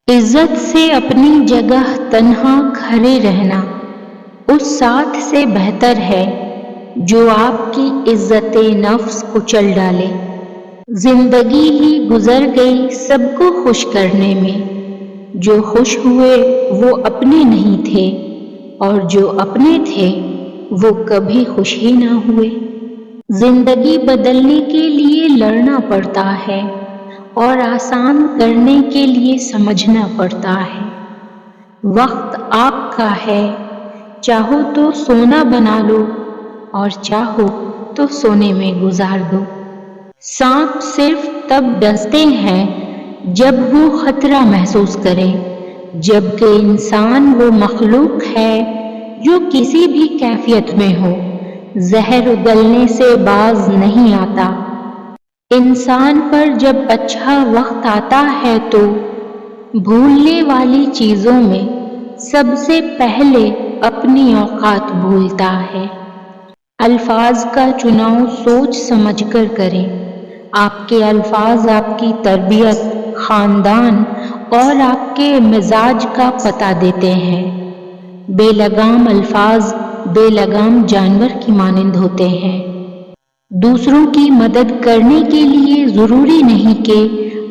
عزت سے اپنی جگہ تنہا کھڑے رہنا اس ساتھ سے بہتر ہے جو آپ کی عزت نفس کچل ڈالے۔ زندگی ہی گزر گئی سب کو خوش کرنے میں، جو خوش ہوئے وہ اپنے نہیں تھے اور جو اپنے تھے وہ کبھی خوش ہی نہ ہوئے۔ زندگی بدلنے کے لیے لڑنا پڑتا ہے اور آسان کرنے کے لیے سمجھنا پڑتا ہے۔ وقت آپ کا ہے، چاہو تو سونا بنا لو اور چاہو تو سونے میں گزار دو۔ سانپ صرف تب ڈستے ہیں جب وہ خطرہ محسوس کرے، جبکہ انسان وہ مخلوق ہے جو کسی بھی کیفیت میں ہو، زہر اگلنے سے باز نہیں آتا۔ انسان پر جب اچھا وقت آتا ہے تو بھولنے والی چیزوں میں سب سے پہلے اپنی اوقات بھولتا ہے۔ الفاظ کا چناؤ سوچ سمجھ کر کریں۔ آپ کے الفاظ آپ کی تربیت، خاندان اور آپ کے مزاج کا پتہ دیتے ہیں۔ بے لگام الفاظ بے لگام جانور کی مانند ہوتے ہیں۔ دوسروں کی مدد کرنے کے لیے ضروری نہیں کہ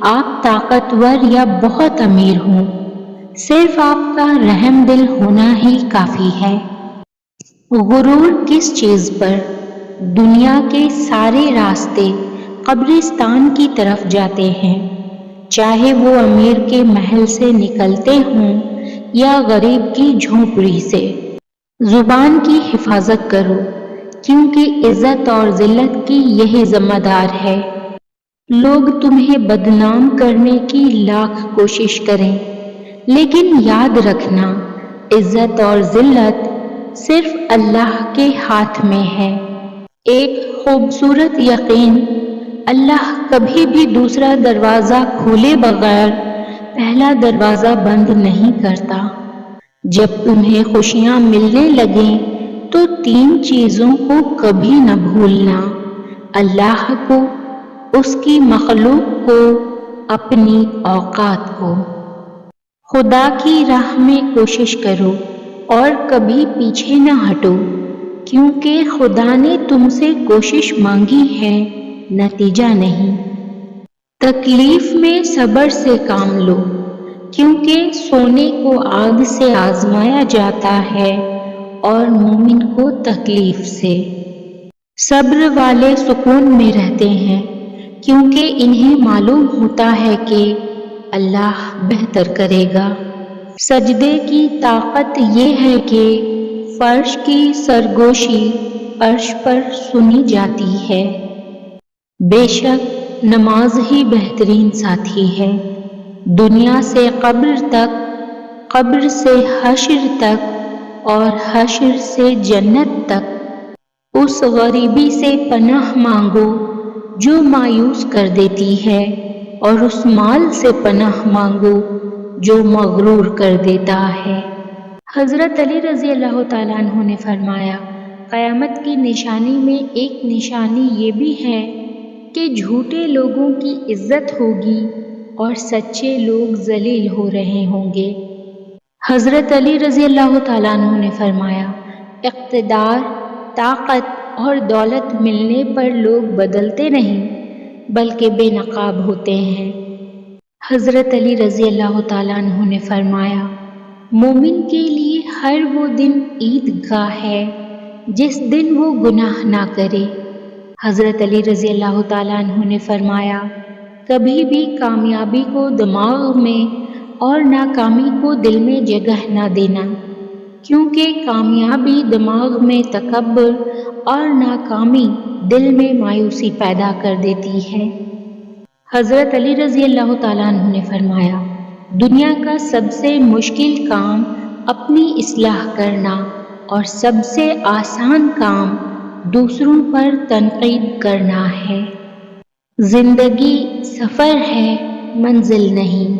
آپ طاقتور یا بہت امیر ہوں، صرف آپ کا رحم دل ہونا ہی کافی ہے۔ غرور کس چیز پر؟ دنیا کے سارے راستے قبرستان کی طرف جاتے ہیں، چاہے وہ امیر کے محل سے نکلتے ہوں یا غریب کی جھونپڑی سے۔ زبان کی حفاظت کرو، کیونکہ عزت اور ذلت کی یہی ذمہ دار ہے۔ لوگ تمہیں بدنام کرنے کی لاکھ کوشش کریں، لیکن یاد رکھنا عزت اور ذلت صرف اللہ کے ہاتھ میں ہے۔ ایک خوبصورت یقین: اللہ کبھی بھی دوسرا دروازہ کھولے بغیر پہلا دروازہ بند نہیں کرتا۔ جب تمہیں خوشیاں ملنے لگیں تو 3 چیزوں کو کبھی نہ بھولنا: اللہ کو، اس کی مخلوق کو، اپنی اوقات کو۔ خدا کی راہ میں کوشش کرو اور کبھی پیچھے نہ ہٹو، کیونکہ خدا نے تم سے کوشش مانگی ہے، نتیجہ نہیں۔ تکلیف میں صبر سے کام لو، کیونکہ سونے کو آگ سے آزمایا جاتا ہے اور مومن کو تکلیف سے۔ صبر والے سکون میں رہتے ہیں، کیونکہ انہیں معلوم ہوتا ہے کہ اللہ بہتر کرے گا۔ سجدے کی طاقت یہ ہے کہ فرش کی سرگوشی عرش پر سنی جاتی ہے۔ بے شک نماز ہی بہترین ساتھی ہے، دنیا سے قبر تک، قبر سے حشر تک اور حشر سے جنت تک۔ اس غریبی سے پناہ مانگو جو مایوس کر دیتی ہے، اور اس مال سے پناہ مانگو جو مغرور کر دیتا ہے۔ حضرت علی رضی اللہ تعالیٰ عنہ نے فرمایا، قیامت کی نشانی میں ایک نشانی یہ بھی ہے کہ جھوٹے لوگوں کی عزت ہوگی اور سچے لوگ ذلیل ہو رہے ہوں گے۔ حضرت علی رضی اللہ تعالیٰ عنہ نے فرمایا، اقتدار، طاقت اور دولت ملنے پر لوگ بدلتے نہیں بلکہ بے نقاب ہوتے ہیں۔ حضرت علی رضی اللہ تعالیٰ عنہ نے فرمایا، مومن کے لیے ہر وہ دن عید گاہ ہے جس دن وہ گناہ نہ کرے۔ حضرت علی رضی اللہ تعالیٰ عنہ نے فرمایا، کبھی بھی کامیابی کو دماغ میں اور ناکامی کو دل میں جگہ نہ دینا، کیونکہ کامیابی دماغ میں تکبر اور ناکامی دل میں مایوسی پیدا کر دیتی ہے۔ حضرت علی رضی اللہ تعالیٰ عنہ نے فرمایا، دنیا کا سب سے مشکل کام اپنی اصلاح کرنا اور سب سے آسان کام دوسروں پر تنقید کرنا ہے۔ زندگی سفر ہے، منزل نہیں۔